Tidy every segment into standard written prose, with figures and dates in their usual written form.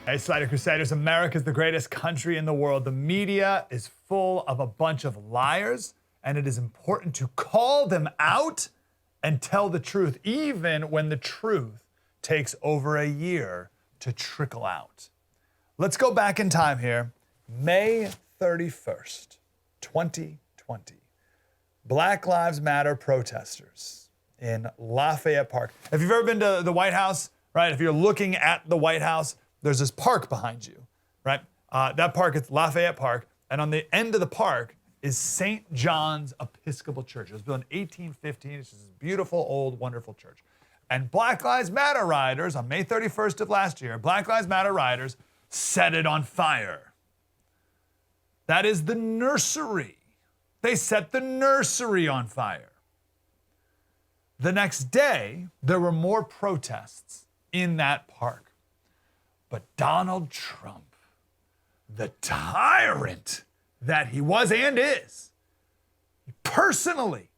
Hey, Slater Crusaders, America is the greatest country in the world. The media is full of a bunch of liars, and it is important to call them out and tell the truth, even when the truth takes over a year to trickle out. Let's go back in time here. May 31st, 2020. Black Lives Matter protesters in Lafayette Park. If you've ever been to the White House, right? If you're looking at the White House, there's this park behind you, right? That park is Lafayette Park, and on the end of the park is St. John's Episcopal Church. It was built in 1815. It's this beautiful, old, wonderful church. And Black Lives Matter rioters, on May 31st of last year, Black Lives Matter rioters set it on fire. That is the nursery. They set the nursery on fire. The next day, there were more protests in that park. But Donald Trump, the tyrant that he was and is, personally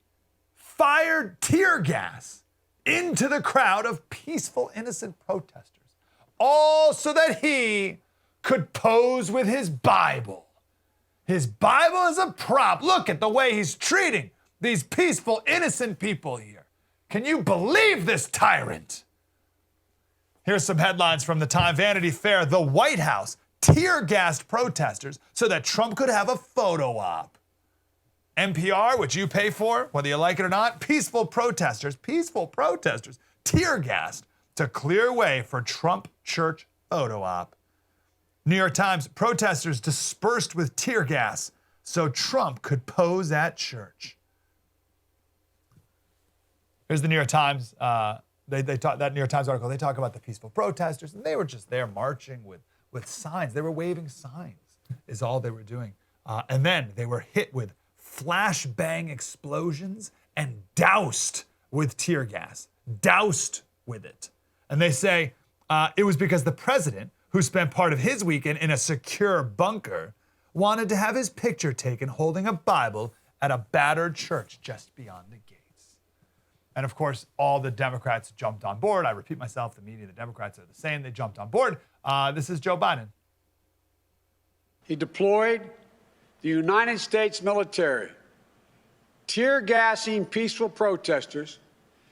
fired tear gas into the crowd of peaceful, innocent protesters, all so that he could pose with his Bible. His Bible is a prop. Look at the way he's treating these peaceful, innocent people here. Can you believe this tyrant? Here's some headlines from the Time Vanity Fair. The White House tear-gassed protesters so that Trump could have a photo op. NPR, which you pay for, whether you like it or not, peaceful protesters, tear-gassed to clear way for Trump church photo op. New York Times, protesters dispersed with tear gas so Trump could pose at church. Here's the New York Times. They talk, that New York Times article, they talk about the peaceful protesters, and they were just there marching with signs. They were waving signs, is all they were doing. And then they were hit with flashbang explosions and doused with tear gas, doused with it. And they say it was because the president, who spent part of his weekend in a secure bunker, wanted to have his picture taken holding a Bible at a battered church just beyond the gates. And of course, all the Democrats jumped on board. I repeat myself, the media, the Democrats are the same. They jumped on board. This is Joe Biden. He deployed the United States military, tear gassing peaceful protesters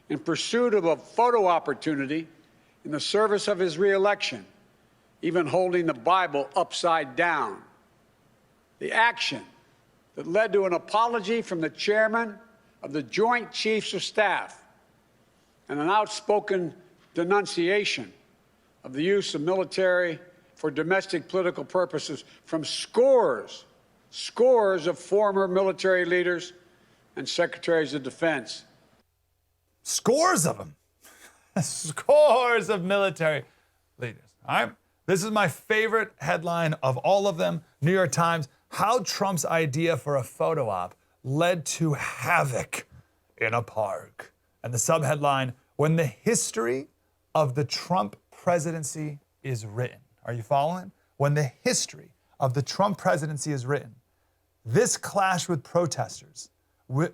in pursuit of a photo opportunity in the service of his reelection, even holding the Bible upside down. The action that led to an apology from the chairman of the Joint Chiefs of Staff and an outspoken denunciation of the use of military for domestic political purposes from scores of former military leaders and secretaries of defense. Scores of them. Scores of military leaders. All right? This is my favorite headline of all of them. New York Times, how Trump's idea for a photo op led to havoc in a park. And the subheadline, when the history of the Trump presidency is written. Are you following? When the history of the Trump presidency is written, this clash with protesters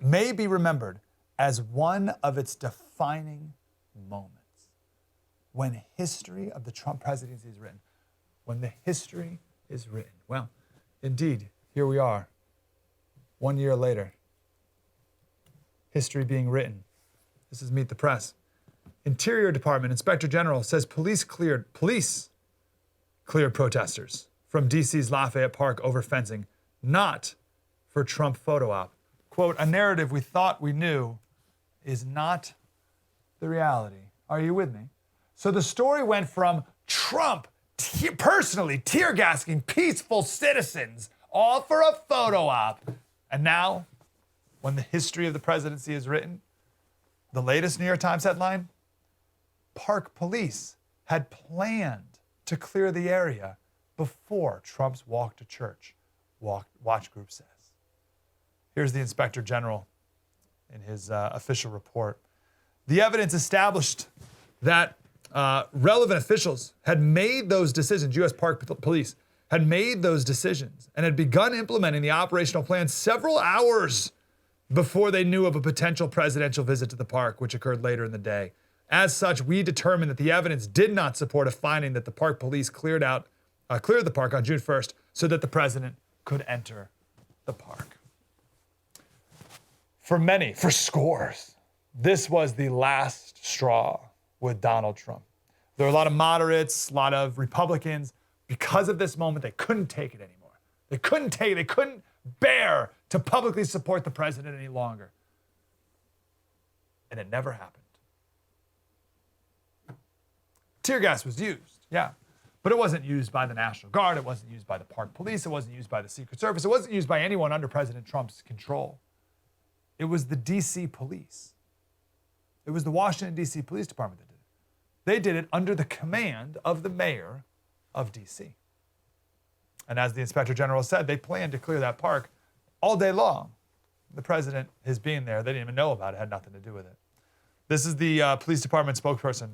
may be remembered as one of its defining moments. When history of the Trump presidency is written. When the history is written. Well, indeed, here we are, 1 year later. History being written. This is Meet the Press. Interior Department Inspector General says police cleared protesters from D.C.'s Lafayette Park over fencing, not for Trump photo op. Quote, a narrative we thought we knew is not the reality. Are you with me? So the story went from Trump personally tear-gassing peaceful citizens, all for a photo op. And now, when the history of the presidency is written, the latest New York Times headline, Park police had planned to clear the area before Trump's walk to church, watch group says. Here's the Inspector General in his official report. The evidence established that relevant officials had made those decisions, U.S. Park Police had made those decisions and had begun implementing the operational plan several hours before they knew of a potential presidential visit to the park, which occurred later in the day. As such, we determined that the evidence did not support a finding that the park police cleared the park on June 1st so that the president could enter the park. For many, for scores, this was the last straw with Donald Trump. There were a lot of moderates, a lot of Republicans. Because of this moment, they couldn't take it anymore. They couldn't bear to publicly support the president any longer. And it never happened. Tear gas was used, yeah. But it wasn't used by the National Guard. It wasn't used by the park police. It wasn't used by the Secret Service. It wasn't used by anyone under President Trump's control. It was the D.C. police. It was the Washington, D.C. Police Department that did it. They did it under the command of the mayor of D.C. And as the Inspector General said, they planned to clear that park all day long. The president, his being there, they didn't even know about it, had nothing to do with it. This is the police department spokesperson.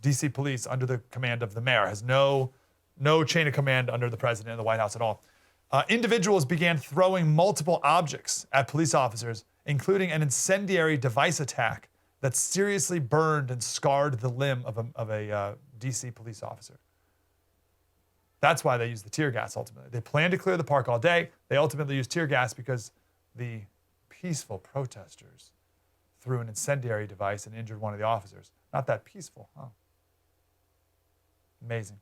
D.C. police under the command of the mayor, has no chain of command under the president and the White House at all. Individuals began throwing multiple objects at police officers, including an incendiary device attack that seriously burned and scarred the limb of a D.C. police officer. That's why they used the tear gas ultimately. They planned to clear the park all day. They ultimately used tear gas because the peaceful protesters threw an incendiary device and injured one of the officers. Not that peaceful, huh? Amazing.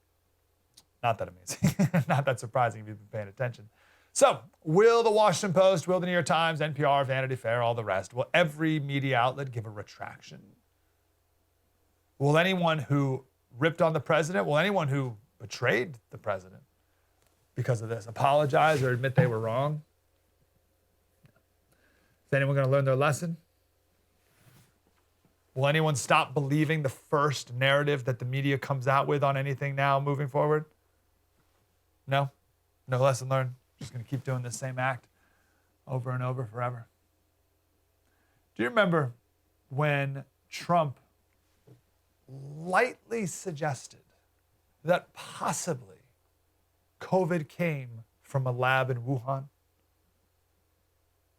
Not that amazing. Not that surprising if you've been paying attention. So, will the Washington Post, will the New York Times, NPR, Vanity Fair, all the rest, will every media outlet give a retraction? Will anyone who ripped on the president, will anyone who betrayed the president because of this apologize or admit they were wrong? Is anyone going to learn their lesson? Will anyone stop believing the first narrative that the media comes out with on anything now moving forward? No? No lesson learned? Just going to keep doing the same act over and over forever? Do you remember when Trump lightly suggested that possibly COVID came from a lab in Wuhan?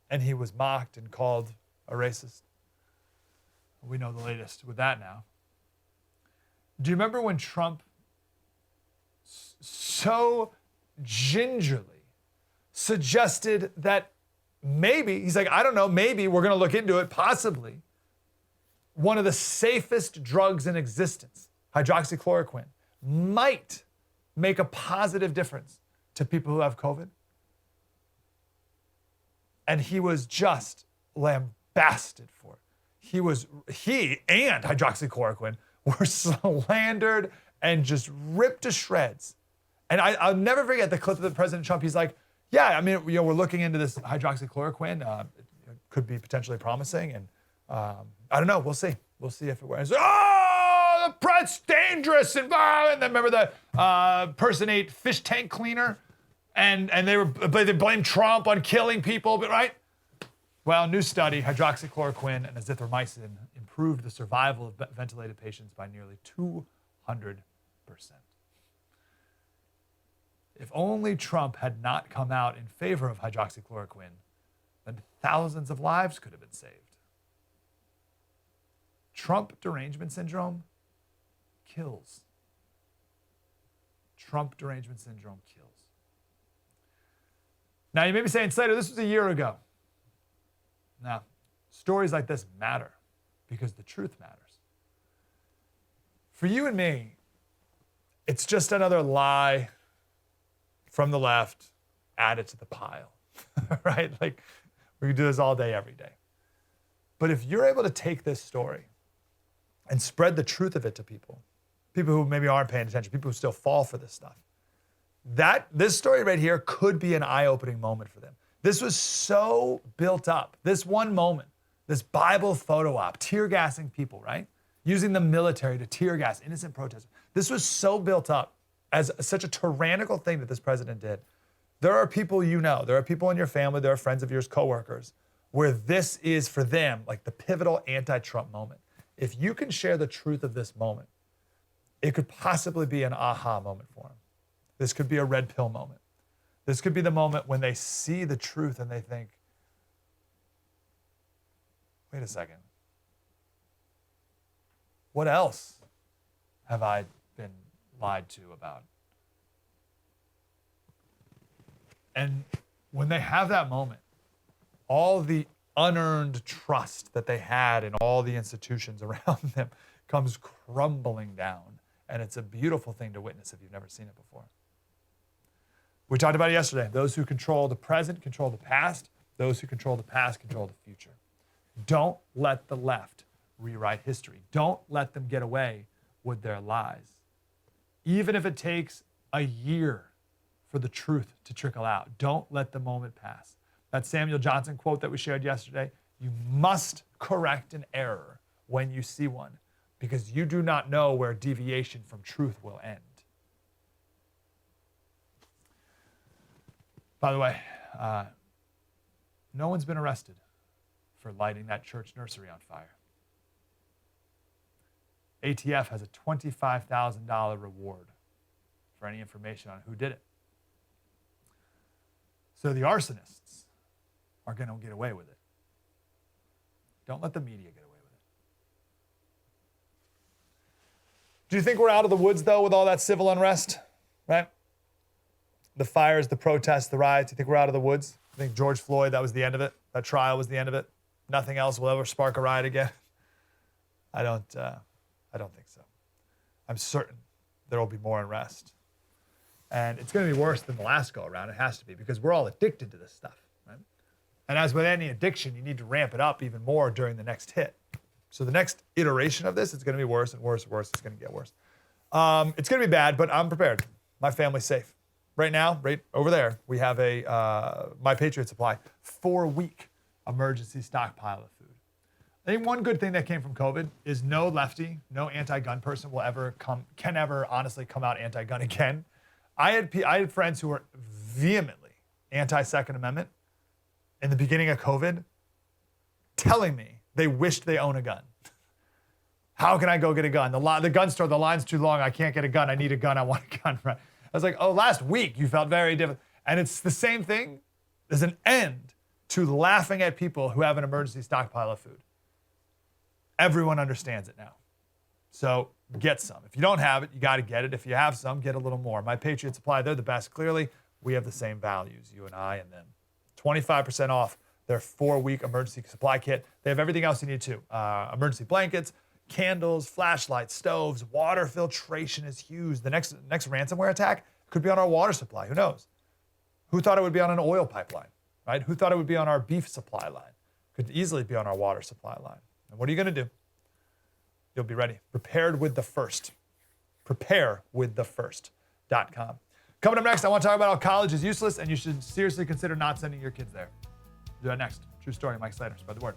And he was mocked and called a racist. We know the latest with that now. Do you remember when Trump so gingerly suggested that maybe, he's like, I don't know, maybe we're going to look into it, possibly, one of the safest drugs in existence, hydroxychloroquine, might make a positive difference to people who have COVID? And he was just lambasted for it. He and hydroxychloroquine were slandered and just ripped to shreds. And I'll never forget the clip of President Trump. He's like, yeah, I mean, we're looking into this hydroxychloroquine. It could be potentially promising. And I don't know. We'll see. We'll see if it works. Oh, the press dangerous. And then remember the person ate fish tank cleaner and they blamed Trump on killing people, but right? Well, new study, hydroxychloroquine and azithromycin improved the survival of ventilated patients by nearly 200%. If only Trump had not come out in favor of hydroxychloroquine, then thousands of lives could have been saved. Trump derangement syndrome kills. Trump derangement syndrome kills. Now, you may be saying, Slater, this was a year ago. Now, stories like this matter because the truth matters. For you and me, it's just another lie from the left added to the pile, right? Like, we can do this all day, every day. But if you're able to take this story and spread the truth of it to people who maybe aren't paying attention, people who still fall for this stuff, this story right here could be an eye-opening moment for them. This was so built up. This one moment, this Bible photo op, tear gassing people, right? Using the military to tear gas innocent protesters. This was so built up as such a tyrannical thing that this president did. There are people you know, there are people in your family, there are friends of yours, coworkers, where this is for them like the pivotal anti-Trump moment. If you can share the truth of this moment, it could possibly be an aha moment for them. This could be a red pill moment. This could be the moment when they see the truth and they think, wait a second. What else have I been lied to about? And when they have that moment, all the unearned trust that they had in all the institutions around them comes crumbling down. And it's a beautiful thing to witness if you've never seen it before. We talked about it yesterday. Those who control the present control the past. Those who control the past control the future. Don't let the left rewrite history. Don't let them get away with their lies. Even if it takes a year for the truth to trickle out, don't let the moment pass. That Samuel Johnson quote that we shared yesterday, you must correct an error when you see one, because you do not know where deviation from truth will end. By the way, no one's been arrested for lighting that church nursery on fire. ATF has a $25,000 reward for any information on who did it. So the arsonists are going to get away with it. Don't let the media get away with it. Do you think we're out of the woods, though, with all that civil unrest, right? The fires, the protests, the riots. You think we're out of the woods? I think George Floyd, that was the end of it. That trial was the end of it. Nothing else will ever spark a riot again. I don't think so. I'm certain there will be more unrest. And it's going to be worse than the last go around. It has to be, because we're all addicted to this stuff, right? And as with any addiction, you need to ramp it up even more during the next hit. So the next iteration of this, it's going to be worse and worse and worse. It's going to get worse. It's going to be bad, but I'm prepared. My family's safe. Right now, right over there, we have a My Patriot Supply 4-week emergency stockpile of food. I think one good thing that came from COVID is no lefty, no anti-gun person can ever honestly come out anti-gun again. I had friends who were vehemently anti-Second Amendment in the beginning of COVID, telling me they wished they own a gun. How can I go get a gun? The gun store, the line's too long. I can't get a gun. I need a gun. I want a gun. Right? I was like, oh, last week you felt very different. And it's the same thing. There's an end to laughing at people who have an emergency stockpile of food. Everyone understands it now. So get some. If you don't have it, you got to get it. If you have some, get a little more. My Patriot Supply, they're the best. Clearly, we have the same values, you and I and them. 25% off their 4-week emergency supply kit. They have everything else you need too. Emergency blankets, candles, flashlights, stoves, water filtration is huge. The next ransomware attack could be on our water supply. Who knows? Who thought it would be on an oil pipeline, right? Who thought it would be on our beef supply line? Could easily be on our water supply line. And what are you going to do? You'll be ready. Prepared with the first. Preparewiththefirst.com. Coming up next, I want to talk about how college is useless and you should seriously consider not sending your kids there. Do that next. True story, Mike Slater. Spread the word.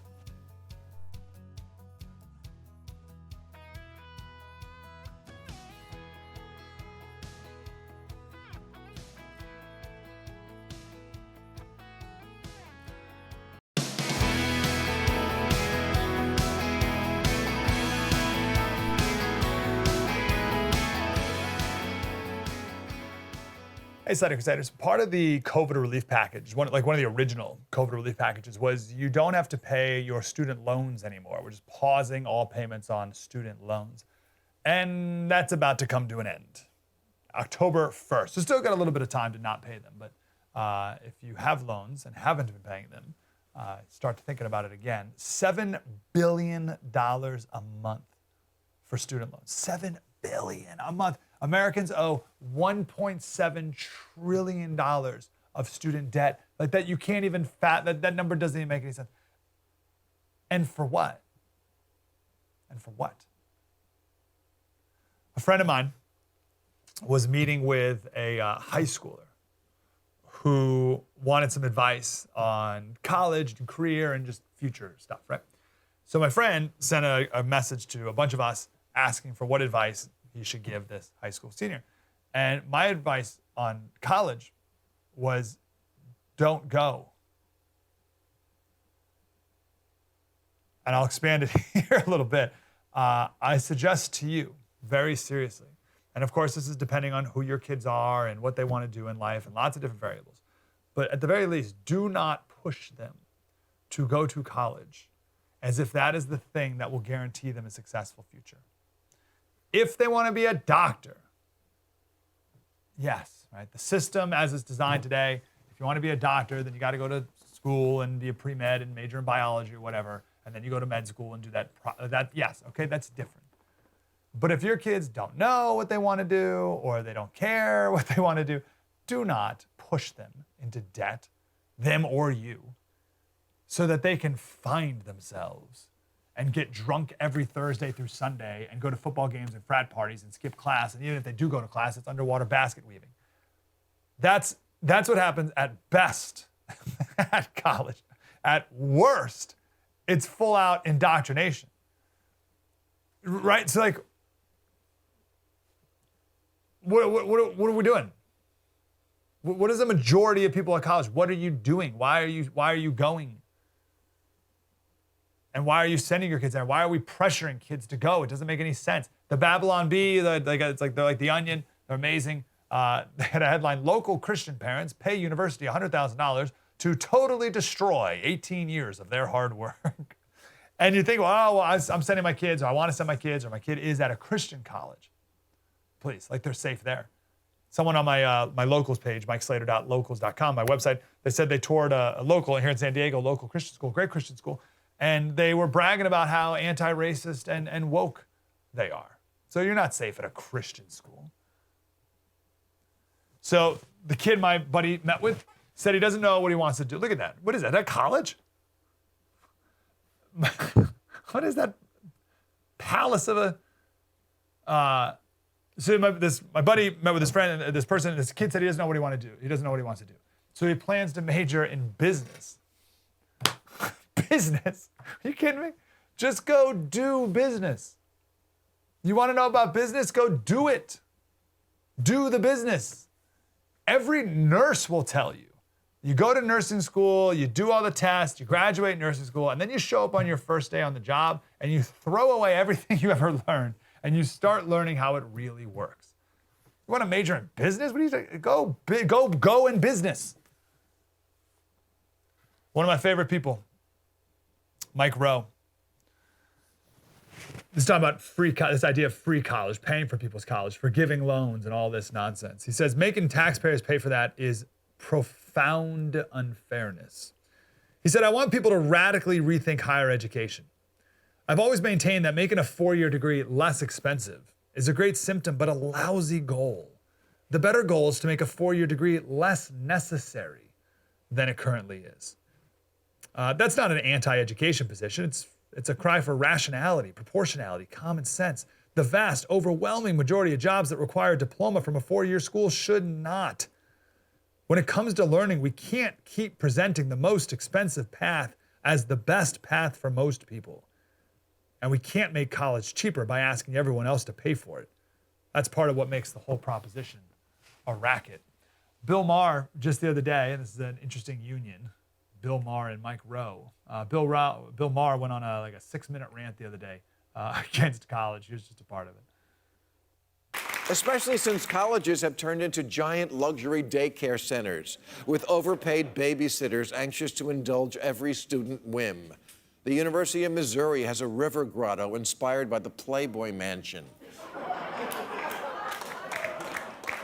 Hey, Slater Crusaders. Part of the COVID relief package, one of the original COVID relief packages, was you don't have to pay your student loans anymore. We're just pausing all payments on student loans. And that's about to come to an end. October 1st. So still got a little bit of time to not pay them. But if you have loans and haven't been paying them, start thinking about it again. $7 billion a month for student loans. $7 billion a month. Americans owe $1.7 trillion of student debt. Like that, you can't even that number doesn't even make any sense. And for what? And for what? A friend of mine was meeting with a high schooler who wanted some advice on college and career and just future stuff, right? So my friend sent a message to a bunch of us asking for what advice he should give this high school senior. And my advice on college was don't go. And I'll expand it here a little bit. I suggest to you very seriously, and of course this is depending on who your kids are and what they want to do in life and lots of different variables, but at the very least, do not push them to go to college as if that is the thing that will guarantee them a successful future. If they want to be a doctor, yes, right? The system as it's designed today, if you want to be a doctor, then you got to go to school and be a pre-med and major in biology or whatever, and then you go to med school and do that. Yes, okay, that's different. But if your kids don't know what they want to do or they don't care what they want to do not push them into debt, them or you, so that they can find themselves and get drunk every Thursday through Sunday and go to football games and frat parties and skip class. And even if they do go to class, it's underwater basket weaving. That's what happens at best at college. At worst, it's full out indoctrination. Right? So like, what are we doing? What is the majority of people at college? What are you doing? Why are you going? And why are you sending your kids there? Why are we pressuring kids to go? It doesn't make any sense. The Babylon Bee, it's like they're like the Onion. They're amazing. They had a headline: local Christian parents pay university $100,000 to totally destroy 18 years of their hard work. And you think, well, I'm sending my kids, or I want to send my kids, or my kid is at a Christian college. Please, like they're safe there. Someone on my locals page, MikeSlater.locals.com, my website, they said they toured a local here in San Diego, local Christian school, great Christian school, and they were bragging about how anti-racist and woke they are. So you're not safe at a Christian school. So the kid my buddy met with said he doesn't know what he wants to do. Look at that. What is that? That college? What is that palace of a... So my buddy met with his friend, and this kid said he doesn't know what he wants to do. He doesn't know what he wants to do. So he plans to major in business. Business? Are you kidding me? Just go do business. You want to know about business? Go do it. Do the business. Every nurse will tell you. You go to nursing school, you do all the tests, you graduate nursing school, and then you show up on your first day on the job and you throw away everything you ever learned and you start learning how it really works. You want to major in business? What do you think? Go in business. One of my favorite people, Mike Rowe. He's talking about this idea of free college, paying for people's college, forgiving loans, and all this nonsense. He says making taxpayers pay for that is profound unfairness. He said, I want people to radically rethink higher education. I've always maintained that making a 4-year degree less expensive is a great symptom, but a lousy goal. The better goal is to make a 4-year degree less necessary than it currently is. That's not an anti-education position. It's a cry for rationality, proportionality, common sense. The vast, overwhelming majority of jobs that require a diploma from a 4-year school should not. When it comes to learning, we can't keep presenting the most expensive path as the best path for most people. And we can't make college cheaper by asking everyone else to pay for it. That's part of what makes the whole proposition a racket. Bill Maher, just the other day, and this is an interesting union, Bill Maher and Mike Rowe. Bill Maher went on a 6-minute rant the other day against college. He was just a part of it. Especially since colleges have turned into giant luxury daycare centers with overpaid babysitters anxious to indulge every student whim. The University of Missouri has a river grotto inspired by the Playboy Mansion.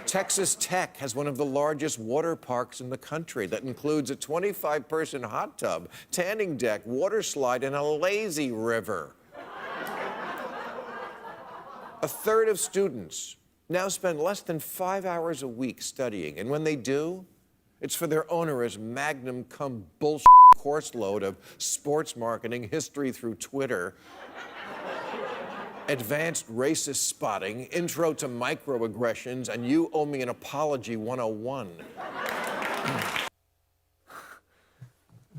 Texas Tech has one of the largest water parks in the country that includes a 25-person hot tub, tanning deck, water slide, and a lazy river. A third of students now spend less than 5 hours a week studying, and when they do, it's for their onerous magnum cum bullshit course load of sports marketing, history through Twitter, advanced racist spotting, intro to microaggressions, and you owe me an apology 101.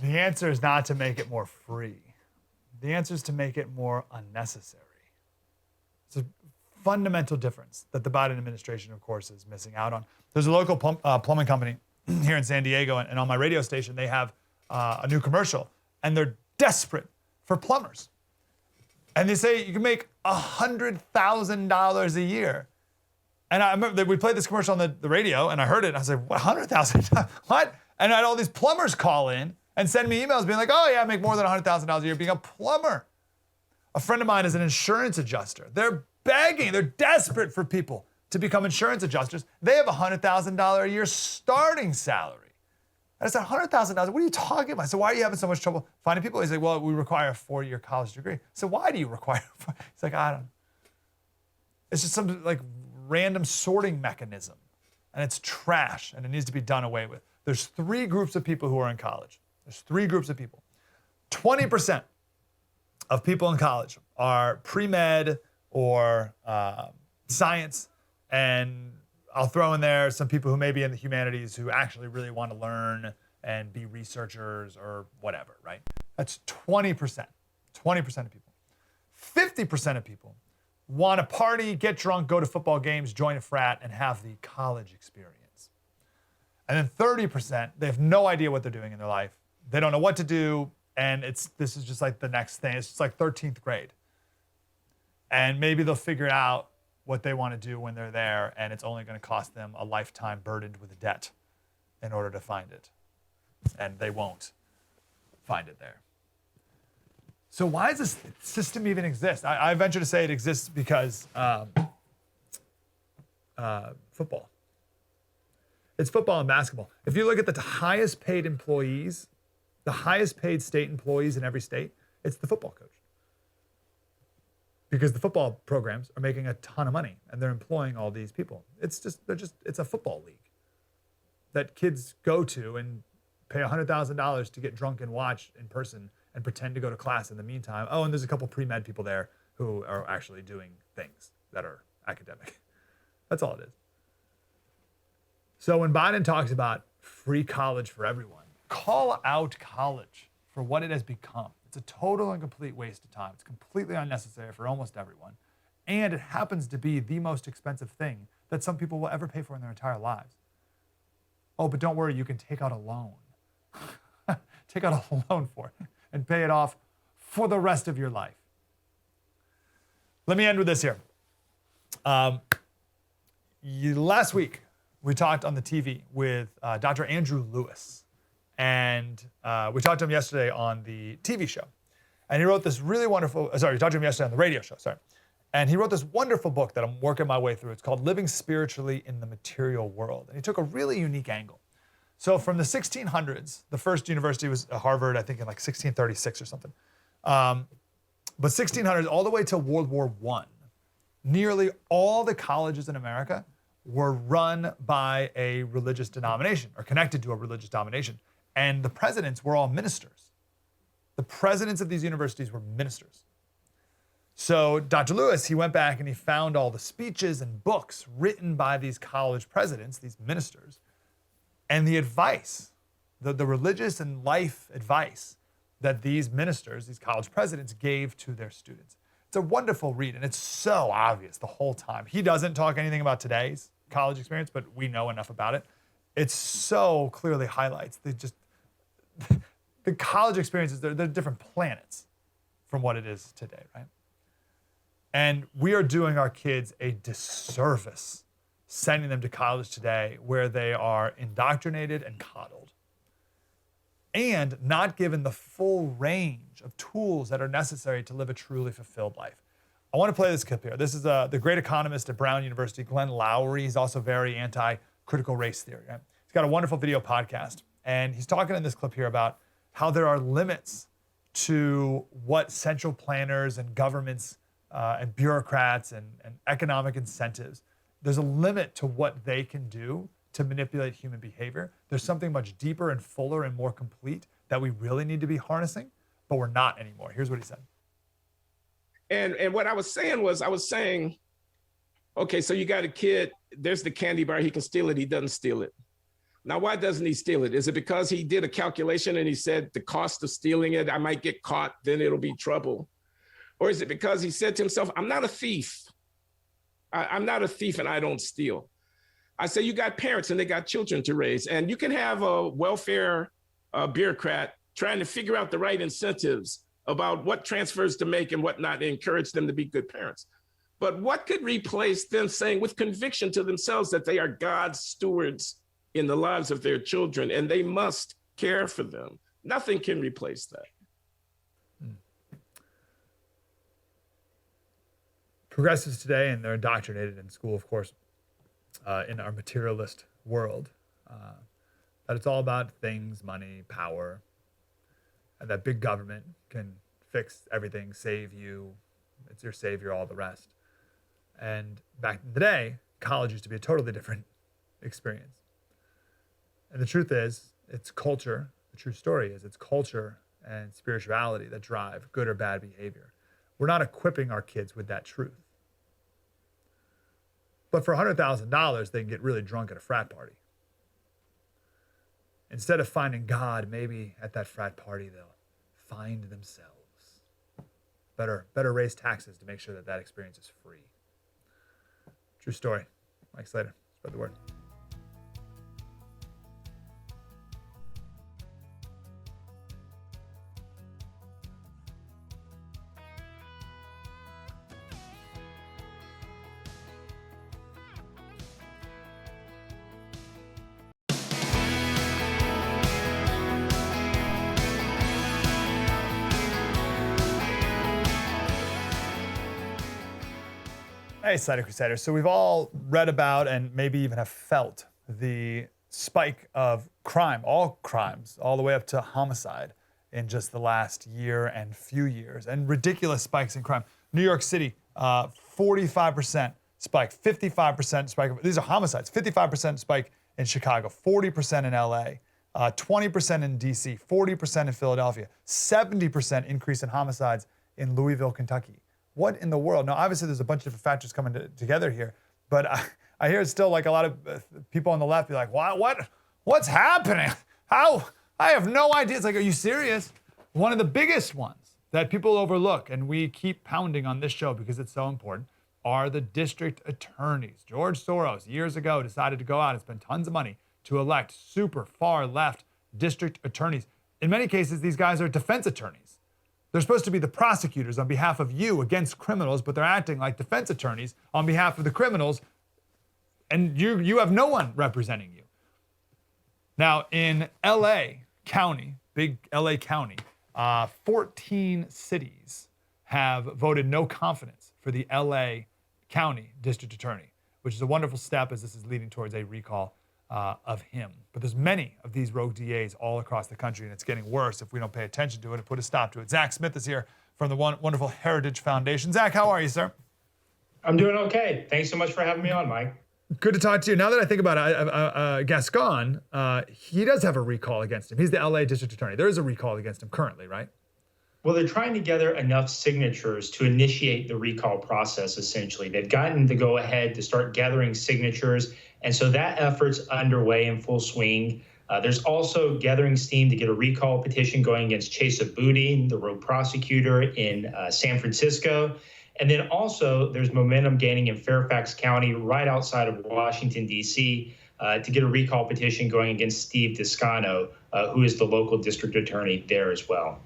The answer is not to make it more free. The answer is to make it more unnecessary. It's a fundamental difference that the Biden administration, of course, is missing out on. There's a local plumbing company here in San Diego, and on my radio station, they have a new commercial, and they're desperate for plumbers. And they say you can make $100,000 a year. And I remember that we played this commercial on the radio, and I heard it, and I was like, what, $100,000? What? And I had all these plumbers call in and send me emails being like, oh yeah, I make more than $100,000 a year being a plumber. A friend of mine is an insurance adjuster. They're begging, they're desperate for people to become insurance adjusters. They have a $100,000 a year starting salary. I said, $100,000, what are you talking about? So why are you having so much trouble finding people? He's like, well, we require a 4-year college degree. So why do you require He's like, I don't know. It's just some like random sorting mechanism. And it's trash, and it needs to be done away with. There's 3 groups of people who are in college. There's 3 groups of people. 20% of people in college are pre-med or science, and I'll throw in there some people who may be in the humanities who actually really want to learn and be researchers or whatever, right? That's 20%. 20% of people. 50% of people want to party, get drunk, go to football games, join a frat, and have the college experience. And then 30%, they have no idea what they're doing in their life. They don't know what to do, and this is just like the next thing. It's just like 13th grade. And maybe they'll figure out what they want to do when they're there, and it's only going to cost them a lifetime burdened with debt in order to find it. And they won't find it there. So why does this system even exist? I venture to say it exists because football. It's football and basketball. If you look at the highest paid employees, the highest paid state employees in every state, it's the football coach. Because the football programs are making a ton of money and they're employing all these people. It's a football league that kids go to and pay $100,000 to get drunk and watch in person and pretend to go to class in the meantime. Oh, and there's a couple pre-med people there who are actually doing things that are academic. That's all it is. So when Biden talks about free college for everyone, call out college for what it has become. It's a total and complete waste of time. It's completely unnecessary for almost everyone. And it happens to be the most expensive thing that some people will ever pay for in their entire lives. Oh, but don't worry, you can take out a loan. Take out a loan for it and pay it off for the rest of your life. Let me end with this here. Last week, we talked on the TV with Dr. Andrew Lewis. And we talked to him yesterday on the TV show. And he wrote this really wonderful, we talked to him yesterday on the radio show, And he wrote this wonderful book that I'm working my way through. It's called Living Spiritually in the Material World. And he took a really unique angle. So from the 1600s, the first university was Harvard, I think in like 1636 or something. But 1600s all the way till World War I, nearly all the colleges in America were run by a religious denomination or connected to a religious denomination. And the presidents were all ministers. The presidents of these universities were ministers. So Dr. Lewis, he went back and he found all the speeches and books written by these college presidents, these ministers, and the advice, the religious and life advice that these ministers, these college presidents gave to their students. It's a wonderful read, and it's so obvious the whole time. He doesn't talk anything about today's college experience, but we know enough about it. It so clearly highlights the college experiences. They're different planets from what it is today, right? And we are doing our kids a disservice sending them to college today where they are indoctrinated and coddled and not given the full range of tools that are necessary to live a truly fulfilled life. I want to play this clip here. This is the great economist at Brown University, Glenn Loury. He's also very anti-critical race theory. Right? He's got a wonderful video podcast, and he's talking in this clip here about how there are limits to what central planners and governments and bureaucrats and economic incentives, there's a limit to what they can do to manipulate human behavior. There's something much deeper and fuller and more complete that we really need to be harnessing, but we're not anymore. Here's what he said. And what I was saying, okay, so you got a kid, there's the candy bar, he can steal it, he doesn't steal it. Now, why doesn't he steal it? Is it because he did a calculation and he said the cost of stealing it, I might get caught, then it'll be trouble? Or is it because he said to himself, I'm not a thief. I'm not a thief and I don't steal. I say you got parents and they got children to raise, and you can have a welfare bureaucrat trying to figure out the right incentives about what transfers to make and what not to encourage them to be good parents. But what could replace them saying with conviction to themselves that they are God's stewards in the lives of their children and they must care for them? Nothing can replace that. progressives today, and they're indoctrinated in school, of course, in our materialist world, that it's all about things, money, power, and that big government can fix everything, save you, it's your savior, all the rest. And back in the day, college used to be a totally different experience. And the truth is, it's culture. The true story is it's culture and spirituality that drive good or bad behavior. We're not equipping our kids with that truth. But for $100,000, they can get really drunk at a frat party. Instead of finding God, maybe at that frat party, they'll find themselves. Better raise taxes to make sure that that experience is free. True story. Mike Slater, spread the word. Hey, Slater Crusaders. So we've all read about and maybe even have felt the spike of crime, all crimes, all the way up to homicide in just the last year and few years, and ridiculous spikes in crime. New York City, 45% spike, 55% spike. These are homicides. 55% spike in Chicago, 40% in LA, 20% in DC, 40% in Philadelphia, 70% increase in homicides in Louisville, Kentucky. What in the world? Now, obviously, there's a bunch of different factors coming together here, but I hear it's still like a lot of people on the left be like, what's happening? How? I have no idea. It's like, are you serious? One of the biggest ones that people overlook, and we keep pounding on this show because it's so important, are the district attorneys. George Soros, years ago, decided to go out and spend tons of money to elect super far left district attorneys. In many cases, these guys are defense attorneys. They're supposed to be the prosecutors on behalf of you against criminals, but they're acting like defense attorneys on behalf of the criminals, and you have no one representing you. Now, in LA County, big LA County, 14 cities have voted no confidence for the LA County District Attorney, which is a wonderful step as this is leading towards a recall of him. But there's many of these rogue DAs all across the country, and it's getting worse if we don't pay attention to it and put a stop to it. Zack Smith is here from the wonderful Heritage Foundation. Zack, how are you, sir? I'm doing okay. Thanks so much for having me on, Mike. Good to talk to you. Now that I think about it, Gascon, he does have a recall against him. He's the LA District Attorney. There is a recall against him currently, right? Well, they're trying to gather enough signatures to initiate the recall process, essentially. They've gotten the go-ahead to start gathering signatures, and so that effort's underway in full swing. There's also gathering steam to get a recall petition going against Chesa Boudin, the rogue prosecutor in San Francisco. And then also there's momentum gaining in Fairfax County, right outside of Washington, D.C., to get a recall petition going against Steve Descano, who is the local district attorney there as well.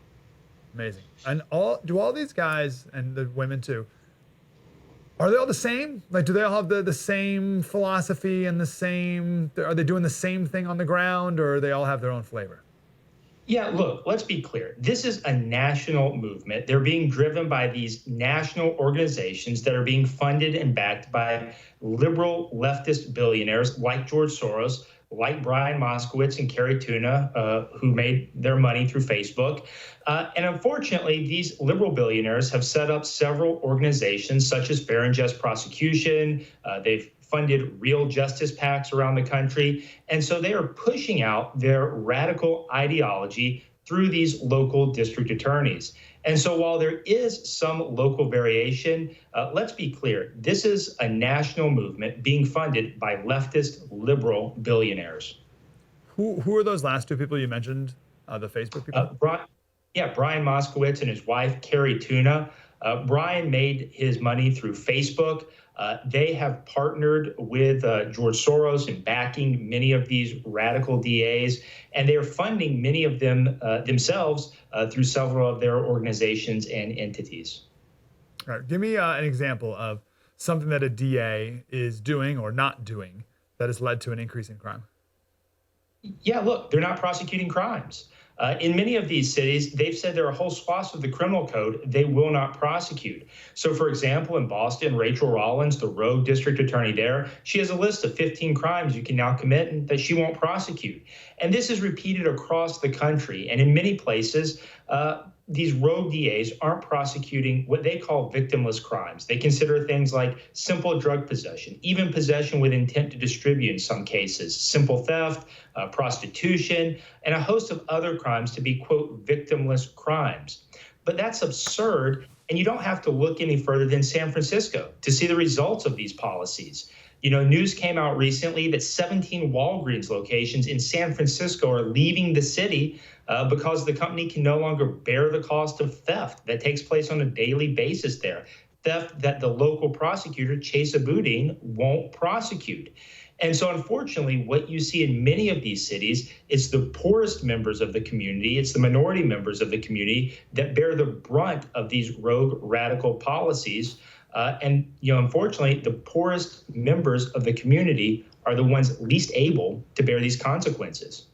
Amazing. And do all these guys, and the women too, are they all the same? Like, do they all have the same philosophy and are they doing the same thing on the ground, or they all have their own flavor? Yeah, look, let's be clear. This is a national movement. They're being driven by these national organizations that are being funded and backed by liberal leftist billionaires like George Soros, like Brian Moskowitz and Carrie Tuna, who made their money through Facebook. And unfortunately, these liberal billionaires have set up several organizations such as Fair and Just Prosecution. They've funded real justice PACs around the country. And so they are pushing out their radical ideology through these local district attorneys. And so while there is some local variation, let's be clear, this is a national movement being funded by leftist liberal billionaires. Who are those last two people you mentioned, the Facebook people? Brian Moskowitz and his wife, Carrie Tuna. Brian made his money through Facebook. They have partnered with George Soros in backing many of these radical DAs, and they are funding many of them themselves through several of their organizations and entities. All right, give me an example of something that a DA is doing or not doing that has led to an increase in crime. Yeah, look, they're not prosecuting crimes. In many of these cities, they've said there are whole swaths of the criminal code they will not prosecute. So, for example, in Boston, Rachel Rollins, the rogue district attorney there, she has a list of 15 crimes you can now commit and that she won't prosecute. And this is repeated across the country. And in many places, these rogue DAs aren't prosecuting what they call victimless crimes. They consider things like simple drug possession, even possession with intent to distribute in some cases, simple theft, prostitution, and a host of other crimes to be, quote, victimless crimes. But that's absurd, and you don't have to look any further than San Francisco to see the results of these policies. You know, news came out recently that 17 Walgreens locations in San Francisco are leaving the city because the company can no longer bear the cost of theft that takes place on a daily basis there. Theft that the local prosecutor, Chesa Boudin, won't prosecute. And so, unfortunately, what you see in many of these cities is the poorest members of the community, it's the minority members of the community that bear the brunt of these rogue radical policies. And, you know, unfortunately, the poorest members of the community are the ones least able to bear these consequences.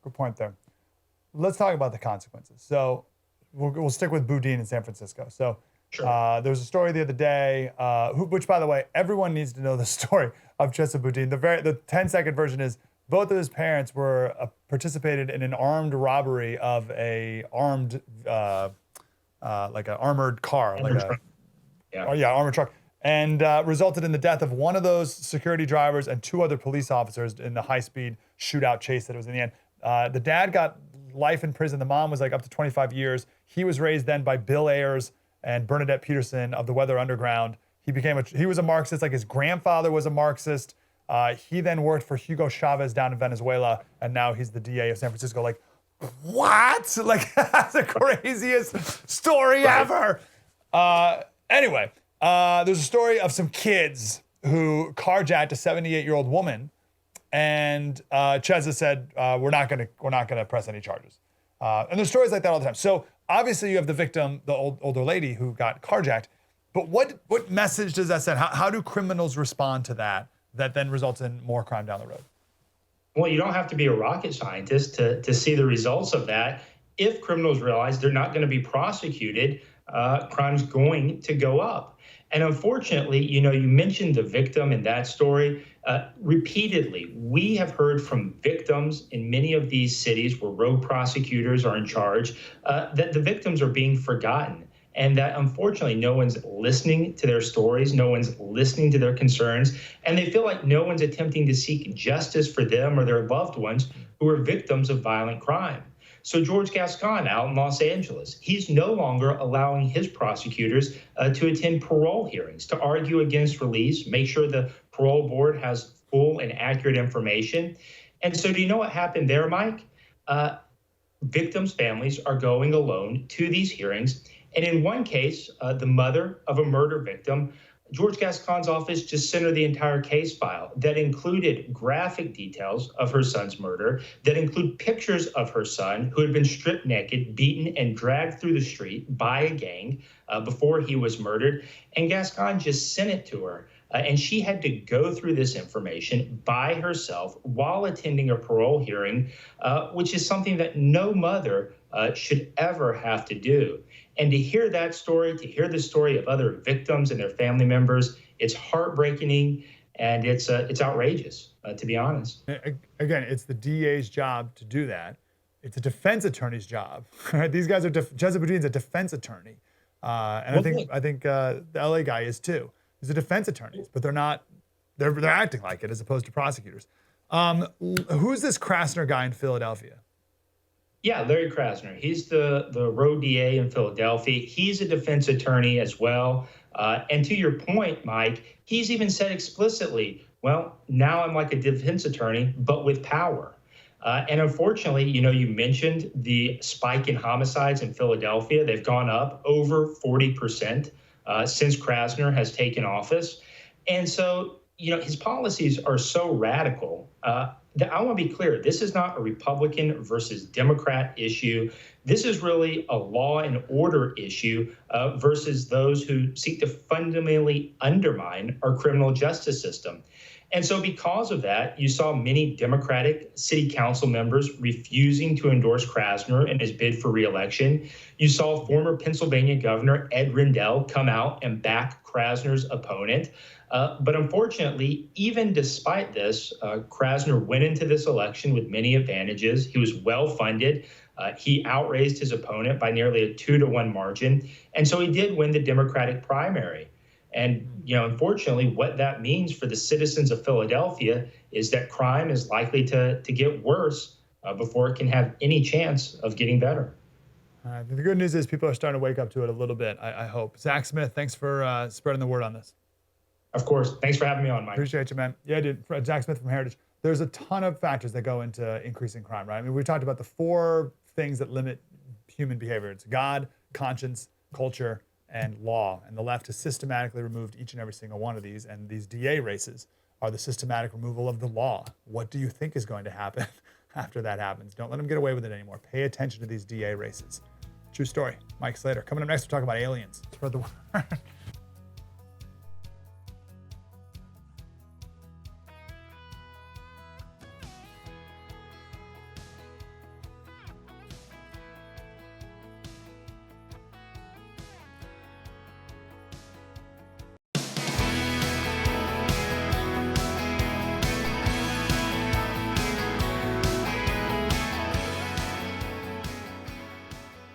Good point there. Let's talk about the consequences. So we'll stick with Boudin in San Francisco. So Sure. there was a story the other day, which, by the way, everyone needs to know the story of Chesa Boudin. The 10-second version is both of his parents were participated in an armed robbery of a armed, like an armored car, armored truck, and resulted in the death of one of those security drivers and two other police officers in the high-speed shootout chase that it was in the end. The dad got life in prison. The mom was like up to 25 years. He was raised then by Bill Ayers and Bernadette Peterson of the Weather Underground. He was a Marxist, like his grandfather was a Marxist. He then worked for Hugo Chavez down in Venezuela, and now he's the DA of San Francisco. Like, what? Like, that's the craziest story ever. Anyway, there's a story of some kids who carjacked a 78-year-old woman, and Chesa said, we're not gonna press any charges. And there's stories like that all the time. So obviously you have the victim, the older lady who got carjacked, but what message does that send? How do criminals respond to that then results in more crime down the road? Well, you don't have to be a rocket scientist to see the results of that. If criminals realize they're not going to be prosecuted, crime's going to go up. And unfortunately, you know, you mentioned the victim in that story. Repeatedly, we have heard from victims in many of these cities where rogue prosecutors are in charge that the victims are being forgotten. And that, unfortunately, no one's listening to their stories, no one's listening to their concerns, and they feel like no one's attempting to seek justice for them or their loved ones who are victims of violent crime. So George Gascon out in Los Angeles, he's no longer allowing his prosecutors to attend parole hearings, to argue against release, make sure the parole board has full and accurate information. And so do you know what happened there, Mike? Victims' families are going alone to these hearings. And in one case, the mother of a murder victim, George Gascon's office just sent her the entire case file that included graphic details of her son's murder, that include pictures of her son who had been stripped naked, beaten, and dragged through the street by a gang before he was murdered. And Gascon just sent it to her. And she had to go through this information by herself while attending a parole hearing, which is something that no mother should ever have to do. And to hear that story, to hear the story of other victims and their family members, it's heartbreaking and it's outrageous, to be honest. Again, it's the DA's job to do that. It's a defense attorney's job. Right? These guys are Chesa Boudin's a defense attorney, and I think the LA guy is too. He's a defense attorney, but they're not. They're acting like it as opposed to prosecutors. Who's this Krasner guy in Philadelphia? Yeah, Larry Krasner. He's the road DA in Philadelphia. He's a defense attorney as well. And to your point, Mike, he's even said explicitly, well, now I'm like a defense attorney, but with power. And unfortunately, you know, you mentioned the spike in homicides in Philadelphia. They've gone up over 40% since Krasner has taken office. And so, you know, his policies are so radical that I want to be clear, this is not a Republican versus Democrat issue. This is really a law and order issue versus those who seek to fundamentally undermine our criminal justice system. And so because of that, you saw many Democratic city council members refusing to endorse Krasner in his bid for re-election. You saw former Pennsylvania Governor Ed Rendell come out and back Krasner's opponent. But unfortunately, even despite this, Krasner went into this election with many advantages. He was well-funded. He outraised his opponent by nearly a 2-to-1 margin. And so he did win the Democratic primary. And, unfortunately, what that means for the citizens of Philadelphia is that crime is likely to get worse before it can have any chance of getting better. The good news is people are starting to wake up to it a little bit, I hope. Zack Smith, thanks for spreading the word on this. Of course. Thanks for having me on, Mike. Appreciate you, man. Yeah, dude. Zack Smith from Heritage. There's a ton of factors that go into increasing crime, right? I mean, we talked about the 4 things that limit human behavior. It's God, conscience, culture, and law. And the left has systematically removed each and every single one of these. And these DA races are the systematic removal of the law. What do you think is going to happen after that happens? Don't let them get away with it anymore. Pay attention to these DA races. True story. Mike Slater. Coming up next, we'll talk about aliens. Spread the word.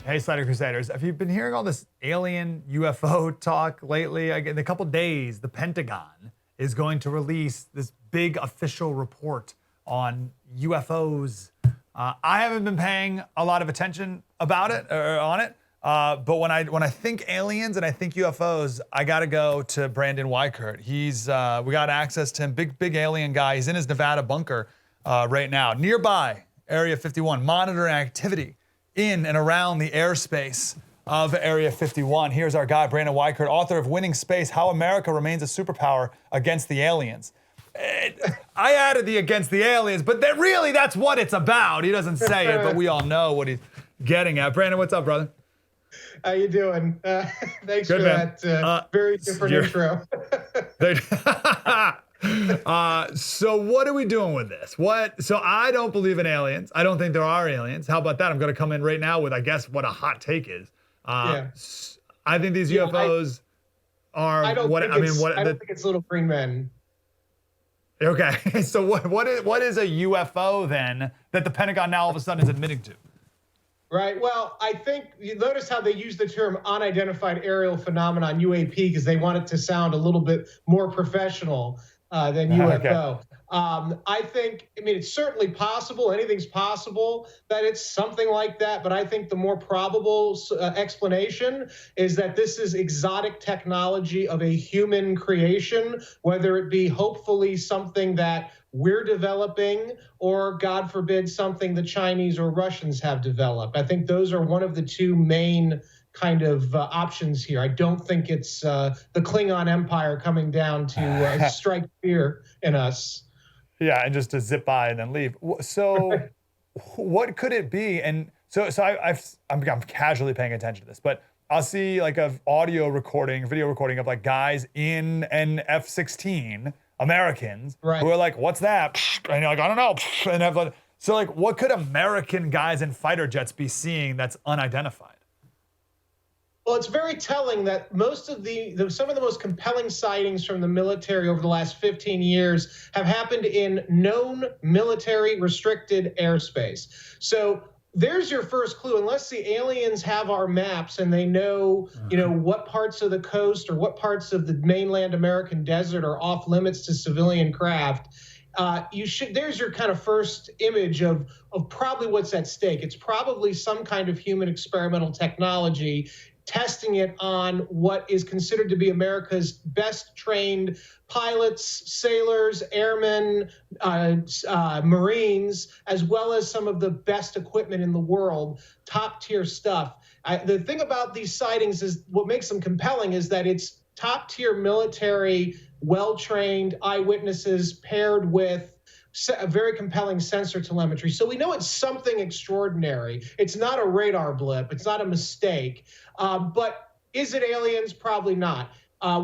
Hey, Slater Crusaders. Have you been hearing all this alien UFO talk lately? In a couple days, the Pentagon is going to release this big official report on UFOs. I haven't been paying a lot of attention about it or on it, but when I think aliens and I think UFOs, I got to go to Brandon Weichert. We got access to him, big alien guy. He's in his Nevada bunker right now, nearby Area 51, monitoring activity in and around the airspace of Area 51. Here's our guy, Brandon Weichert, author of Winning Space, How America Remains a Superpower Against the Aliens. I added the against the aliens, but that's what it's about. He doesn't say it, but we all know what he's getting at. Brandon, what's up, brother? How you doing? Thanks Good, for man. that very different intro. So what are we doing with this? So I don't believe in aliens. I don't think there are aliens. How about that? I'm going to come in right now with, I guess, what a hot take is. I think these UFOs are I don't think it's little green men. Okay. So what is a UFO then that the Pentagon now all of a sudden is admitting to? Right. Well, I think you notice how they use the term unidentified aerial phenomenon, UAP, because they want it to sound a little bit more professional than UFO. Okay. It's certainly possible. Anything's possible that it's something like that. But I think the more probable explanation is that this is exotic technology of a human creation, whether it be hopefully something that we're developing or, God forbid, something the Chinese or Russians have developed. I think those are one of the 2 main kind of options here. I don't think it's the Klingon Empire coming down to strike fear in us. Yeah, and just to zip by and then leave. So what could it be? And so I'm casually paying attention to this, but I'll see like a video recording of like guys in an F-16, Americans, right, who are like, what's that? And you're like, I don't know. And so like, what could American guys in fighter jets be seeing that's unidentified? Well, it's very telling that most of some of the most compelling sightings from the military over the last 15 years have happened in known military restricted airspace. So there's your first clue. Unless the aliens have our maps and they know, what parts of the coast or what parts of the mainland American desert are off limits to civilian craft, there's your kind of first image of probably what's at stake. It's probably some kind of human experimental technology testing it on what is considered to be America's best trained pilots, sailors, airmen, Marines, as well as some of the best equipment in the world, top tier stuff. The thing about these sightings is what makes them compelling is that it's top tier military, well-trained eyewitnesses paired with a very compelling sensor telemetry. So we know it's something extraordinary. It's not a radar blip. It's not a mistake. But is it aliens? Probably not.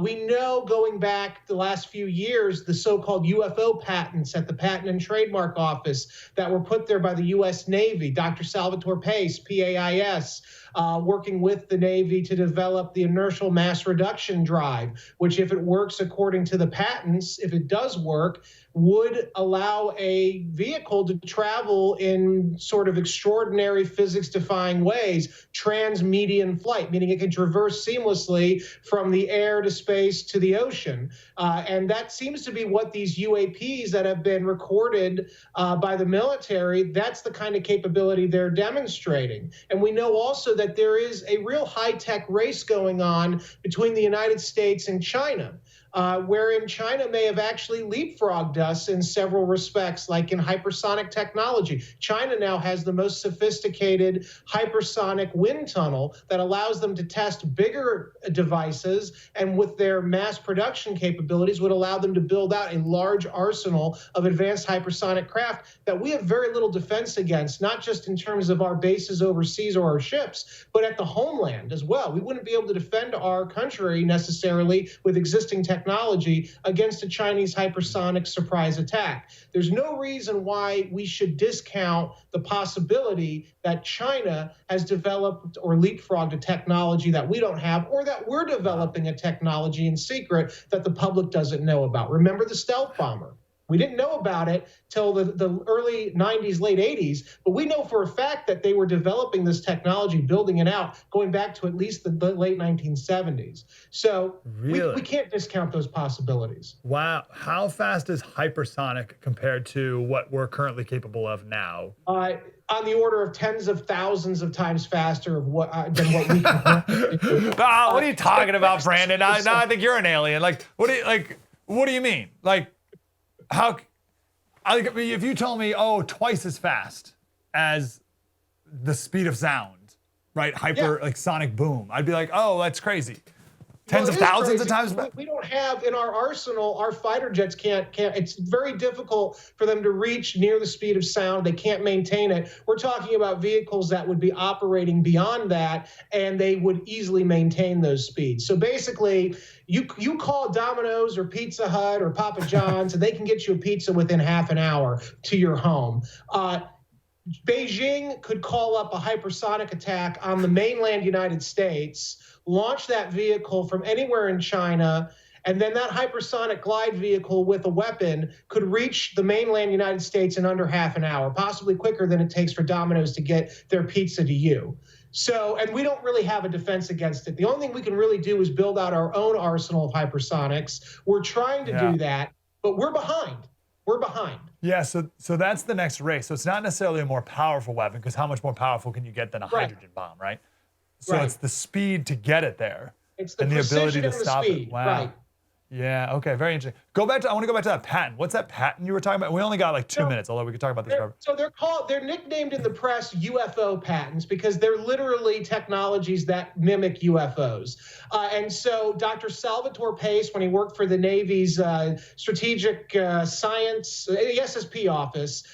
We know going back the last few years, the so-called UFO patents at the Patent and Trademark Office that were put there by the U.S. Navy, Dr. Salvatore Pace, PAIS, working with the Navy to develop the inertial mass reduction drive, which if it works according to the patents, if it does work, would allow a vehicle to travel in sort of extraordinary physics-defying ways, trans-median flight, meaning it can traverse seamlessly from the air to space to the ocean. And that seems to be what these UAPs that have been recorded by the military, that's the kind of capability they're demonstrating. And we know also that there is a real high-tech race going on between the United States and China. Wherein China may have actually leapfrogged us in several respects, like in hypersonic technology. China now has the most sophisticated hypersonic wind tunnel that allows them to test bigger devices, and with their mass production capabilities would allow them to build out a large arsenal of advanced hypersonic craft that we have very little defense against, not just in terms of our bases overseas or our ships, but at the homeland as well. We wouldn't be able to defend our country necessarily with existing technology against a Chinese hypersonic surprise attack. There's no reason why we should discount the possibility that China has developed or leapfrogged a technology that we don't have, or that we're developing a technology in secret that the public doesn't know about. Remember the stealth bomber? We didn't know about it till the early 90s, late 80s, but we know for a fact that they were developing this technology, building it out, going back to at least the late 1970s. So Really? we can't discount those possibilities. Wow. How fast is hypersonic compared to what we're currently capable of now? On the order of tens of thousands of times faster of what than what we can do. What are you talking about, Brandon? Now I think you're an alien. What do you mean? If you told me, twice as fast as the speed of sound, right? Sonic boom. I'd be like, oh, that's crazy. Tens of thousands of times. We don't have in our arsenal, our fighter jets can't, it's very difficult for them to reach near the speed of sound. They can't maintain it. We're talking about vehicles that would be operating beyond that, and they would easily maintain those speeds. So basically, you call Domino's or Pizza Hut or Papa John's, and they can get you a pizza within half an hour to your home. Beijing could call up a hypersonic attack on the mainland United States, launch that vehicle from anywhere in China, and then that hypersonic glide vehicle with a weapon could reach the mainland United States in under half an hour, possibly quicker than it takes for Domino's to get their pizza to you. So, and we don't really have a defense against it. The only thing we can really do is build out our own arsenal of hypersonics. We're trying to do that, but we're behind. We're behind. Yeah, so that's the next race. So it's not necessarily a more powerful weapon, because how much more powerful can you get than a hydrogen bomb, right? So it's the speed to get it there. It's the and the ability to stop speed. it. Wow. Right. Yeah, okay, very interesting. I want to go back to that patent. What's that patent you were talking about? We only got like 2 minutes, although we could talk about this forever. So they're nicknamed in the press UFO patents because they're literally technologies that mimic UFOs. And so Dr. Salvatore Pace, when he worked for the Navy's Strategic Science, SSP office,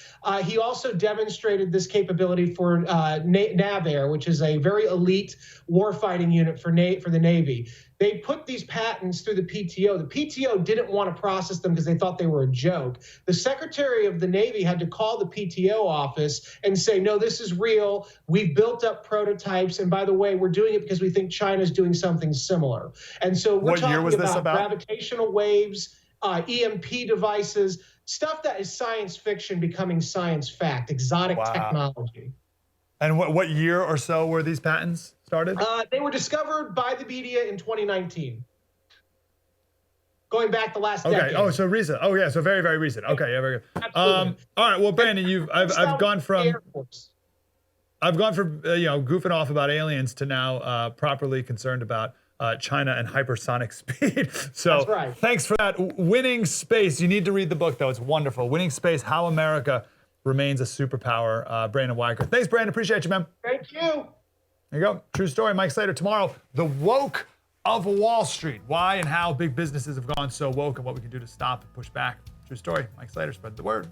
he also demonstrated this capability for NAVAIR, which is a very elite warfighting unit for the Navy. They put these patents through the PTO. The PTO didn't want to process them because they thought they were a joke. The Secretary of the Navy had to call the PTO office and say, no, this is real. We've built up prototypes. And by the way, we're doing it because we think China's doing something similar. And so we're talking about gravitational waves, EMP devices, stuff that is science fiction becoming science fact, exotic technology. And what year or so were these patents started? They were discovered by the media in 2019. Going back the last decade. Oh, so recent. Oh, yeah, so very, very recent. Okay, yeah, very good. All right, well, Brandon, I've gone from goofing off about aliens to now properly concerned about China and hypersonic speed. So that's right. Thanks for that. Winning Space. You need to read the book, though. It's wonderful. Winning Space: How America Remains a Superpower. Brandon Weichert. Thanks, Brandon. Appreciate you, man. Thank you. There you go. True story. Mike Slater tomorrow. The woke of Wall Street. Why and how big businesses have gone so woke and what we can do to stop and push back. True story. Mike Slater, spread the word.